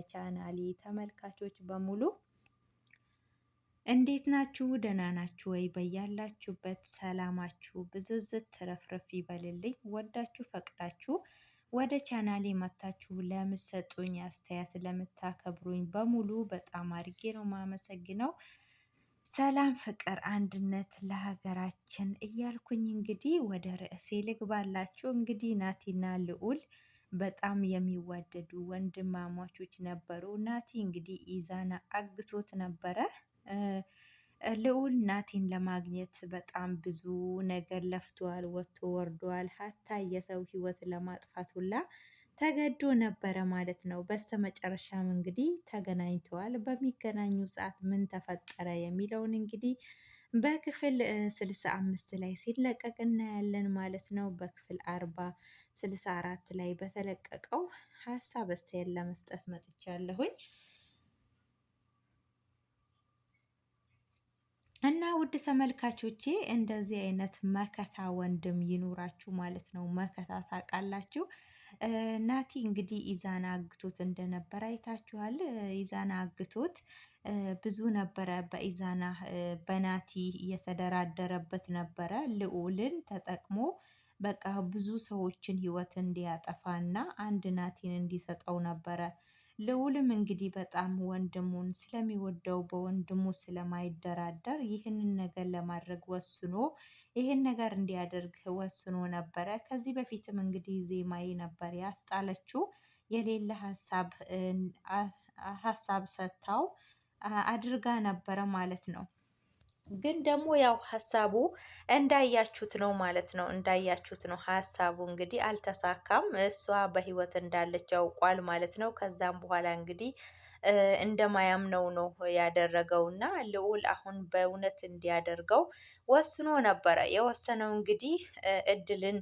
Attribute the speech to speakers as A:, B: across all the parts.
A: ቻናሌ ተመልካቾች በሙሉ እንዴት ናችሁ? ደህና ናችሁ ወይ? በያላችሁበት ሰላማችሁ ብዝዝት ትረፍረፍ ይበልልኝ። ወዳችሁ ፈቅዳችሁ ወደ ቻናሌ መታችሁ ለምትሰጡኝ አስተያየት ለምታከብሩኝ በሙሉ በጣም አድርጌ ነው ማመሰግነው። ሰላም፣ ፍቅር፣ አንድነት ለሀገራችን እያልኩኝ እንግዲህ ወደ ርዕሴ ልግባላችሁ። እንግዲህ ናቲና ልዑል በጣም የሚዋደዱ ወንድማማቾች ነበሩ። ናቲ እንግዲህ ኢዛና አግቶት ነበረ። ልዑል ናቲን ለማግኘት በጣም ብዙ ነገር ለፍቷል፣ ወጥቶ ወርዷል። ሀታ የሰው ህይወት ለማጥፋት ሁላ ተገዶ ነበረ ማለት ነው። በስተመጨረሻም እንግዲህ ተገናኝተዋል። በሚገናኙ ሰዓት ምን ተፈጠረ የሚለውን እንግዲህ በክፍል 65 ላይ ሲለቀቅ እናያለን ማለት ነው። በክፍል 64 ላይ በተለቀቀው ሀሳብ አስተያየት ለመስጠት መጥቻለሁኝ። እና ውድ ተመልካቾቼ እንደዚህ አይነት መከታ ወንድም ይኑራችሁ ማለት ነው። መከታ ታውቃላችሁ። ናቲ እንግዲህ ኢዛና አግቶት እንደነበረ አይታችኋል። ኢዛና አግቶት ብዙ ነበረ በኢዛና በናቲ እየተደራደረበት ነበረ። ልዑልን ተጠቅሞ በቃ ብዙ ሰዎችን ህይወት እንዲያጠፋና አንድ ናቲን እንዲሰጠው ነበረ። ልዑልም እንግዲህ በጣም ወንድሙን ስለሚወደው በወንድሙ ስለማይደራደር ይህንን ነገር ለማድረግ ወስኖ ይህን ነገር እንዲያደርግ ወስኖ ነበረ። ከዚህ በፊትም እንግዲህ ዜማዬ ነበር ያስጣለችው የሌለ ሀሳብ ሰጥታው አድርጋ ነበረ ማለት ነው። ግን ደግሞ ያው ሀሳቡ እንዳያችሁት ነው ማለት ነው። እንዳያችሁት ነው ሀሳቡ እንግዲህ አልተሳካም። እሷ በህይወት እንዳለች ያውቋል ማለት ነው። ከዛም በኋላ እንግዲህ እንደማያምነው ነው ያደረገውና ልዑል አሁን በእውነት እንዲያደርገው ወስኖ ነበረ። የወሰነው እንግዲህ እድልን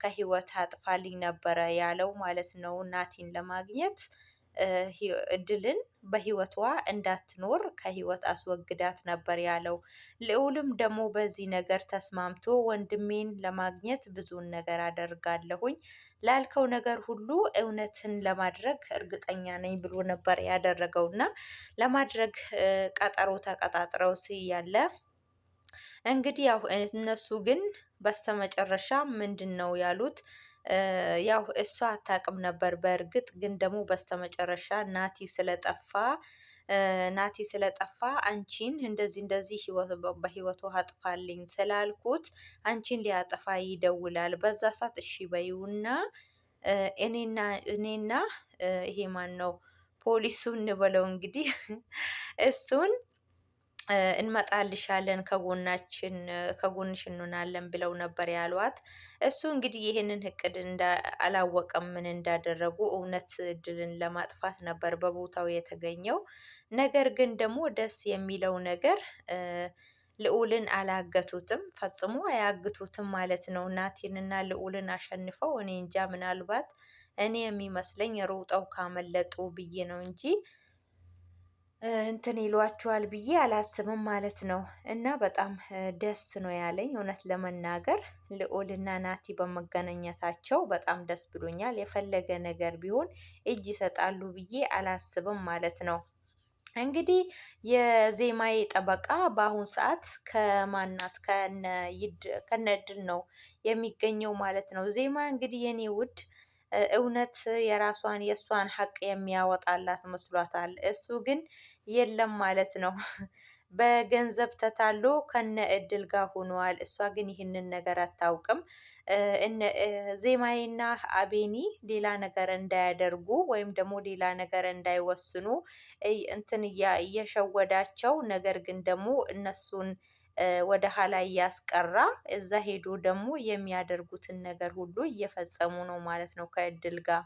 A: ከህይወት አጥፋልኝ ነበረ ያለው ማለት ነው። ናቲን ለማግኘት እድልን በህይወቷ እንዳትኖር ከህይወት አስወግዳት ነበር ያለው። ልዑልም ደግሞ በዚህ ነገር ተስማምቶ ወንድሜን ለማግኘት ብዙን ነገር አደርጋለሁኝ ላልከው ነገር ሁሉ እውነትን ለማድረግ እርግጠኛ ነኝ ብሎ ነበር ያደረገውና ለማድረግ ቀጠሮ ተቀጣጥረው ሲያለ እንግዲህ ያው እነሱ ግን በስተመጨረሻ ምንድነው ያሉት? ያው እሷ አታውቅም ነበር። በእርግጥ ግን ደግሞ በስተመጨረሻ ናቲ ስለጠፋ አንቺን እንደዚህ በህይወቱ አጥፋልኝ ስላልኩት አንቺን ሊያጠፋ ይደውላል። በዛ ሰዓት እሺ በይውና እኔና ይሄ ማን ነው ፖሊሱ እንበለው እንግዲህ እሱን እንመጣልሻለን ከጎንሽ እንሆናለን ብለው ነበር ያሏት። እሱ እንግዲህ ይሄንን እቅድ አላወቀም ምን እንዳደረጉ። እውነት እድልን ለማጥፋት ነበር በቦታው የተገኘው። ነገር ግን ደግሞ ደስ የሚለው ነገር ልዑልን አላገቱትም፣ ፈጽሞ አያግቱትም ማለት ነው። ናቲንና ልዑልን አሸንፈው እኔ እንጃ ምናልባት እኔ የሚመስለኝ ሮጠው ካመለጡ ብዬ ነው እንጂ እንትን ይሏቸዋል ብዬ አላስብም ማለት ነው። እና በጣም ደስ ነው ያለኝ እውነት ለመናገር ልዑልና ናቲ በመገናኘታቸው በጣም ደስ ብሎኛል። የፈለገ ነገር ቢሆን እጅ ይሰጣሉ ብዬ አላስብም ማለት ነው። እንግዲህ የዜማዬ ጠበቃ በአሁን ሰዓት ከማናት ከነ እድል ነው የሚገኘው ማለት ነው። ዜማ እንግዲህ የኔ ውድ እውነት የእሷን ሀቅ የሚያወጣላት መስሏታል። እሱ ግን የለም ማለት ነው። በገንዘብ ተታሎ ከነ እድል ጋር ሆኗል። እሷ ግን ይህንን ነገር አታውቅም። ዜማዬና አቤኒ ሌላ ነገር እንዳያደርጉ ወይም ደግሞ ሌላ ነገር እንዳይወስኑ እንትን እየሸወዳቸው፣ ነገር ግን ደግሞ እነሱን ወደ ኋላ እያስቀራ እዛ ሄዶ ደግሞ የሚያደርጉትን ነገር ሁሉ እየፈጸሙ ነው ማለት ነው ከእድል ጋር።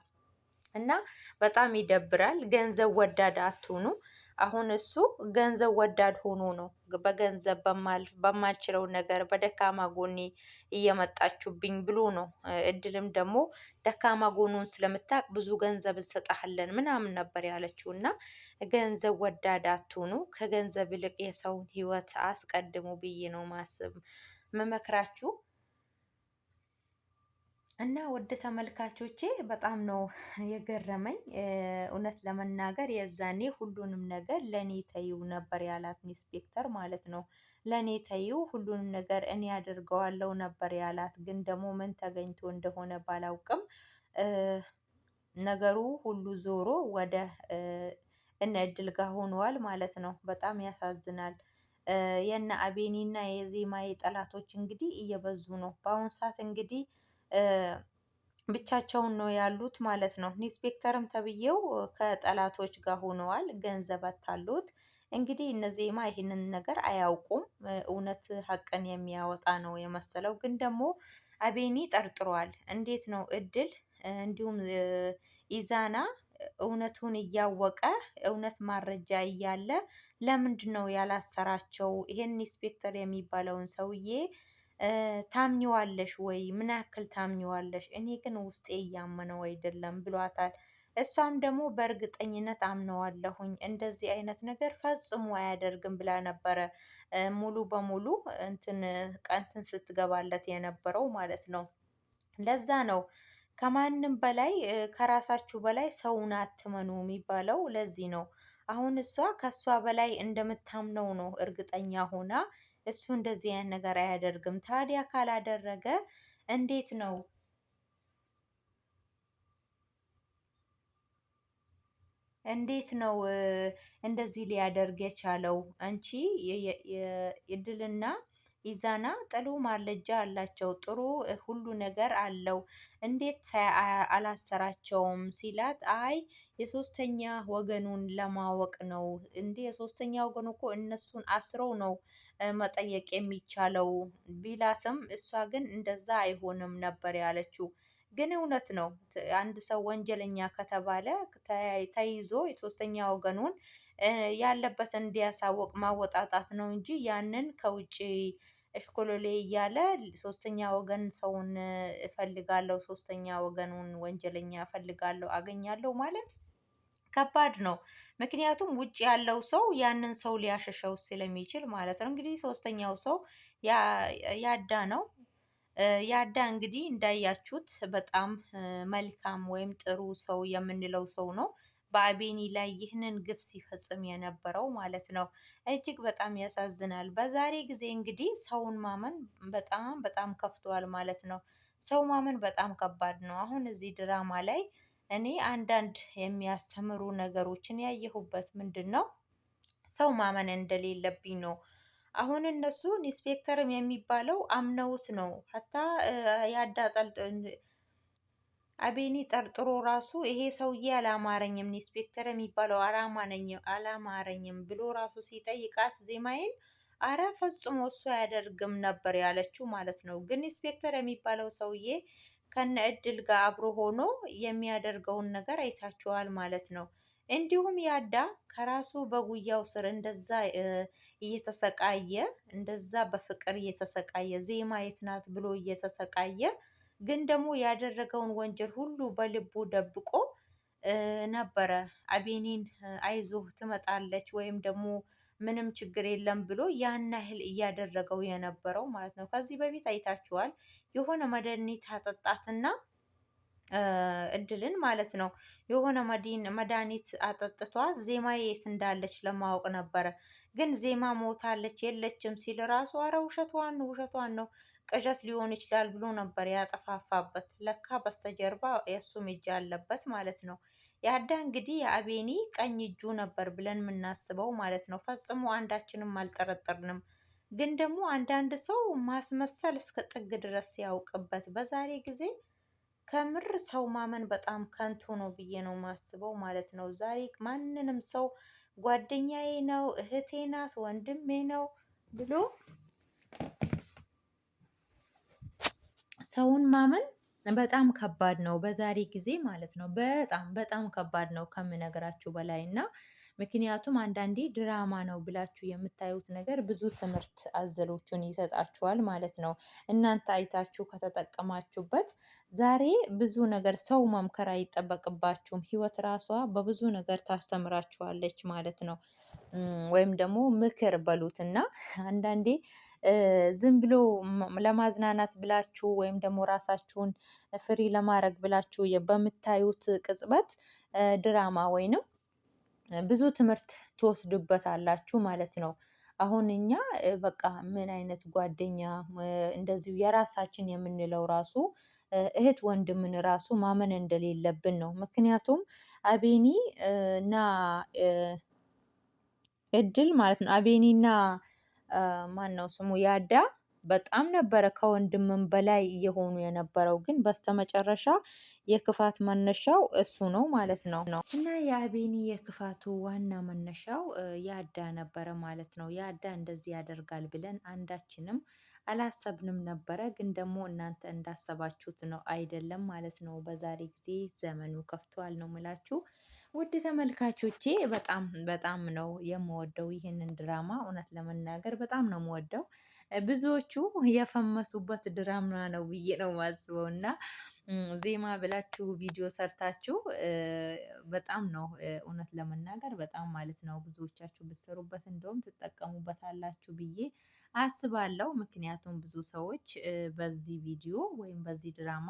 A: እና በጣም ይደብራል። ገንዘብ ወዳድ አትሁኑ። አሁን እሱ ገንዘብ ወዳድ ሆኖ ነው በገንዘብ በማልችለው ነገር በደካማ ጎኔ እየመጣችሁብኝ ብሎ ነው። እድልም ደግሞ ደካማ ጎኑን ስለምታውቅ ብዙ ገንዘብ እንሰጥሃለን ምናምን ነበር ያለችው። እና ገንዘብ ወዳድ አትሁኑ። ከገንዘብ ይልቅ የሰውን ህይወት አስቀድሙ ብዬ ነው መመክራችሁ። እና ውድ ተመልካቾቼ በጣም ነው የገረመኝ። እውነት ለመናገር የዛኔ ሁሉንም ነገር ለኔ ተይው ነበር ያላት ኢንስፔክተር ማለት ነው። ለኔ ተይው ሁሉንም ነገር እኔ አድርገዋለሁ ነበር ያላት። ግን ደግሞ ምን ተገኝቶ እንደሆነ ባላውቅም ነገሩ ሁሉ ዞሮ ወደ እነ እድል ጋር ሆኗል ማለት ነው። በጣም ያሳዝናል። የነ አቤኒና የዜማዬ ጠላቶች እንግዲህ እየበዙ ነው በአሁን ሰዓት እንግዲህ ብቻቸውን ነው ያሉት ማለት ነው። ኢንስፔክተርም ተብዬው ከጠላቶች ጋር ሆነዋል፣ ገንዘብ አታሉት። እንግዲህ እነዚህማ ይህንን ነገር አያውቁም። እውነት ሀቅን የሚያወጣ ነው የመሰለው። ግን ደግሞ አቤኒ ጠርጥሯል። እንዴት ነው እድል እንዲሁም ኢዛና እውነቱን እያወቀ እውነት ማረጃ እያለ ለምንድን ነው ያላሰራቸው? ይሄን ኢንስፔክተር የሚባለውን ሰውዬ ታምኚዋለሽ ወይ? ምን ያክል ታምኚዋለሽ? እኔ ግን ውስጤ እያመነው አይደለም ብሏታል። እሷም ደግሞ በእርግጠኝነት አምነዋለሁኝ እንደዚህ አይነት ነገር ፈጽሞ አያደርግም ብላ ነበረ ሙሉ በሙሉ እንትን ስትገባለት የነበረው ማለት ነው። ለዛ ነው ከማንም በላይ ከራሳችሁ በላይ ሰውን አትመኑ የሚባለው ለዚህ ነው። አሁን እሷ ከሷ በላይ እንደምታምነው ነው እርግጠኛ ሆና እሱ እንደዚህ አይነት ነገር አያደርግም። ታዲያ ካላደረገ እንዴት ነው እንዴት ነው እንደዚህ ሊያደርግ የቻለው? አንቺ የድልና ኢዛና ጥሩ ማለጃ አላቸው፣ ጥሩ ሁሉ ነገር አለው። እንዴት አላሰራቸውም ሲላት፣ አይ የሶስተኛ ወገኑን ለማወቅ ነው እንዴ? የሶስተኛ ወገኑ እኮ እነሱን አስረው ነው መጠየቅ የሚቻለው ቢላትም፣ እሷ ግን እንደዛ አይሆንም ነበር ያለችው። ግን እውነት ነው። አንድ ሰው ወንጀለኛ ከተባለ ተይዞ የሶስተኛ ወገኑን ያለበትን እንዲያሳውቅ ማወጣጣት ነው እንጂ ያንን ከውጭ እሽኮሎሌ እያለ ሶስተኛ ወገን ሰውን እፈልጋለሁ፣ ሶስተኛ ወገኑን ወንጀለኛ እፈልጋለሁ አገኛለሁ ማለት ከባድ ነው። ምክንያቱም ውጭ ያለው ሰው ያንን ሰው ሊያሸሸው ስለሚችል ማለት ነው። እንግዲህ ሶስተኛው ሰው ያዳ ነው። ያዳ እንግዲህ እንዳያችሁት በጣም መልካም ወይም ጥሩ ሰው የምንለው ሰው ነው። በአቤኒ ላይ ይህንን ግፍ ሲፈጽም የነበረው ማለት ነው። እጅግ በጣም ያሳዝናል። በዛሬ ጊዜ እንግዲህ ሰውን ማመን በጣም በጣም ከፍቷል ማለት ነው። ሰው ማመን በጣም ከባድ ነው። አሁን እዚህ ድራማ ላይ እኔ አንዳንድ የሚያስተምሩ ነገሮችን ያየሁበት ምንድን ነው? ሰው ማመን እንደሌለብኝ ነው። አሁን እነሱ ኢንስፔክተርም የሚባለው አምነውት ነው። ሀታ ያዳጠልጥ አቤኒ ጠርጥሮ ራሱ ይሄ ሰውዬ አላማረኝም፣ ኢንስፔክተር የሚባለው አላማረኝም ብሎ ራሱ ሲጠይቃት ዜማዬን አረ ፈጽሞ እሱ አያደርግም ነበር ያለችው ማለት ነው። ግን ኢንስፔክተር የሚባለው ሰውዬ ከነ እድል ጋር አብሮ ሆኖ የሚያደርገውን ነገር አይታችኋል ማለት ነው። እንዲሁም ያዳ ከራሱ በጉያው ስር እንደዛ እየተሰቃየ እንደዛ በፍቅር እየተሰቃየ ዜማ የት ናት ብሎ እየተሰቃየ ግን ደግሞ ያደረገውን ወንጀል ሁሉ በልቡ ደብቆ ነበረ አቤኒን አይዞህ ትመጣለች ወይም ደግሞ ምንም ችግር የለም ብሎ ያን ያህል እያደረገው የነበረው ማለት ነው። ከዚህ በፊት አይታችኋል። የሆነ መድኃኒት አጠጣትና እድልን ማለት ነው የሆነ መድኃኒት አጠጥቷት ዜማ የት እንዳለች ለማወቅ ነበረ። ግን ዜማ ሞታለች የለችም ሲል ራሱ አረ ውሸቷን ነው ቅዠት ሊሆን ይችላል ብሎ ነበር ያጠፋፋበት። ለካ በስተጀርባ የእሱም እጅ አለበት ማለት ነው። ያዳ እንግዲህ የአቤኒ ቀኝ እጁ ነበር ብለን የምናስበው ማለት ነው። ፈጽሞ አንዳችንም አልጠረጠርንም። ግን ደግሞ አንዳንድ ሰው ማስመሰል እስከ ጥግ ድረስ ሲያውቅበት በዛሬ ጊዜ ከምር ሰው ማመን በጣም ከንቱ ነው ብዬ ነው ማስበው ማለት ነው። ዛሬ ማንንም ሰው ጓደኛዬ ነው፣ እህቴ ናት፣ ወንድሜ ነው ብሎ ሰውን ማመን በጣም ከባድ ነው በዛሬ ጊዜ ማለት ነው። በጣም በጣም ከባድ ነው ከምነግራችሁ በላይ እና ምክንያቱም አንዳንዴ ድራማ ነው ብላችሁ የምታዩት ነገር ብዙ ትምህርት አዘሎቹን ይሰጣችኋል ማለት ነው። እናንተ አይታችሁ ከተጠቀማችሁበት ዛሬ ብዙ ነገር ሰው መምከር አይጠበቅባችሁም። ህይወት ራሷ በብዙ ነገር ታስተምራችኋለች ማለት ነው። ወይም ደግሞ ምክር በሉትና አንዳንዴ ዝም ብሎ ለማዝናናት ብላችሁ ወይም ደግሞ ራሳችሁን ፍሪ ለማድረግ ብላችሁ በምታዩት ቅጽበት ድራማ ወይንም ብዙ ትምህርት ትወስዱበታላችሁ ማለት ነው። አሁን እኛ በቃ ምን አይነት ጓደኛ እንደዚሁ የራሳችን የምንለው ራሱ እህት ወንድምን ራሱ ማመን እንደሌለብን ነው። ምክንያቱም አቤኒ እና እድል ማለት ነው። አቤኒና ማነው ስሙ ያዳ በጣም ነበረ ከወንድምም በላይ እየሆኑ የነበረው ግን በስተመጨረሻ የክፋት መነሻው እሱ ነው ማለት ነው። እና የአቤኒ የክፋቱ ዋና መነሻው ያዳ ነበረ ማለት ነው። ያዳ እንደዚህ ያደርጋል ብለን አንዳችንም አላሰብንም ነበረ። ግን ደግሞ እናንተ እንዳሰባችሁት ነው አይደለም ማለት ነው። በዛሬ ጊዜ ዘመኑ ከፍቷል ነው የምላችሁ። ውድ ተመልካቾቼ በጣም በጣም ነው የምወደው ይህንን ድራማ እውነት ለመናገር በጣም ነው የምወደው። ብዙዎቹ የፈመሱበት ድራማ ነው ብዬ ነው የማስበው። እና ዜማ ብላችሁ ቪዲዮ ሰርታችሁ በጣም ነው እውነት ለመናገር በጣም ማለት ነው ብዙዎቻችሁ ብትሰሩበት እንደውም ትጠቀሙበታላችሁ ብዬ አስባለሁ። ምክንያቱም ብዙ ሰዎች በዚህ ቪዲዮ ወይም በዚህ ድራማ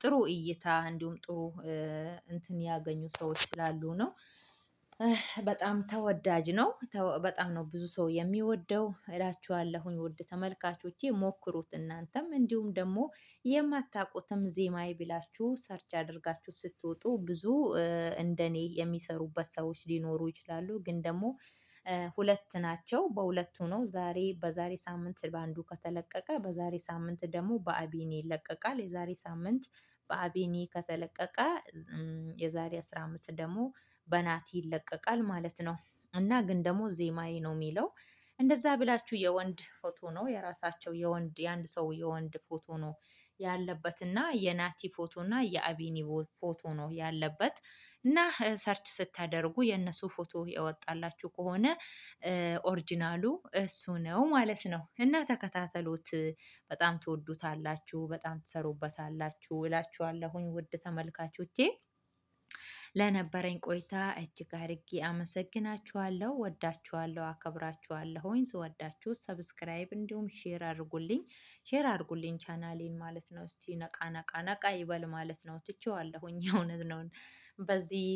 A: ጥሩ እይታ እንዲሁም ጥሩ እንትን ያገኙ ሰዎች ስላሉ ነው። በጣም ተወዳጅ ነው። በጣም ነው ብዙ ሰው የሚወደው እላችኋለሁኝ። ውድ ተመልካቾቼ ሞክሩት እናንተም እንዲሁም ደግሞ የማታውቁትም ዜማዬ ብላችሁ ሰርች አድርጋችሁ ስትወጡ ብዙ እንደኔ የሚሰሩበት ሰዎች ሊኖሩ ይችላሉ። ግን ደግሞ ሁለት ናቸው። በሁለቱ ነው በዛሬ ሳምንት በአንዱ ከተለቀቀ በዛሬ ሳምንት ደግሞ በአቢኒ ይለቀቃል። የዛሬ ሳምንት በአቢኒ ከተለቀቀ የዛሬ 15 ደግሞ በናቲ ይለቀቃል ማለት ነው። እና ግን ደግሞ ዜማዬ ነው የሚለው እንደዛ ብላችሁ የወንድ ፎቶ ነው የራሳቸው የወንድ የአንድ ሰው የወንድ ፎቶ ነው ያለበት እና የናቲ ፎቶ እና የአቢኒ ፎቶ ነው ያለበት። እና ሰርች ስታደርጉ የእነሱ ፎቶ ያወጣላችሁ ከሆነ ኦሪጅናሉ እሱ ነው ማለት ነው። እና ተከታተሉት በጣም ትወዱታላችሁ በጣም ትሰሩበታላችሁ እላችኋለሁኝ። ውድ ተመልካቾቼ ለነበረኝ ቆይታ እጅግ አድርጌ አመሰግናችኋለሁ። ወዳችኋለሁ፣ አከብራችኋለሁኝ። ስወዳችሁ ሰብስክራይብ እንዲሁም ሼር አድርጉልኝ ቻናሌን ማለት ነው። እስቲ ነቃ ነቃ ነቃ ይበል ማለት ነው። ትቼዋለሁኝ የእውነት ነው። በዚህ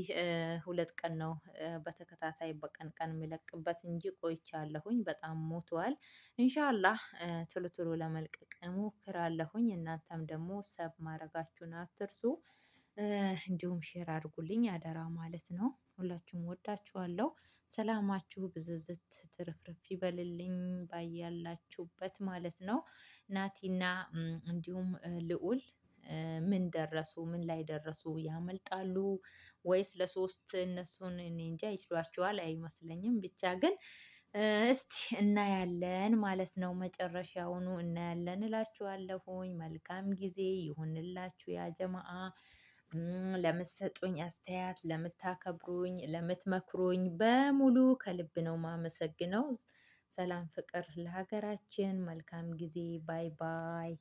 A: 2 ቀን ነው በተከታታይ በቀን ቀን የምለቅበት እንጂ ቆይቻለሁኝ። በጣም ሞቷል። ኢንሻአላህ ቶሎ ቶሎ ለመልቀቅ እሞክራለሁኝ። እናንተም ደግሞ ሰብ ማድረጋችሁን አትርሱ። እንዲሁም ሼር አድርጉልኝ አደራ ማለት ነው። ሁላችሁም ወዳችኋለሁ። ሰላማችሁ ብዝዝት ትርፍርፍ ይበልልኝ ባያላችሁበት ማለት ነው። ናቲና እንዲሁም ልዑል ምን ደረሱ? ምን ላይ ደረሱ? ያመልጣሉ ወይስ ለሶስት እነሱን እኔ እንጃ ይችሏቸዋል አይመስለኝም። ብቻ ግን እስቲ እናያለን ማለት ነው። መጨረሻውኑ እናያለን እላችኋለሁኝ። መልካም ጊዜ ይሁንላችሁ ያ ጀማአ። ለምትሰጡኝ አስተያየት፣ ለምታከብሩኝ፣ ለምትመክሩኝ በሙሉ ከልብ ነው ማመሰግነው። ሰላም ፍቅር ለሀገራችን። መልካም ጊዜ። ባይ ባይ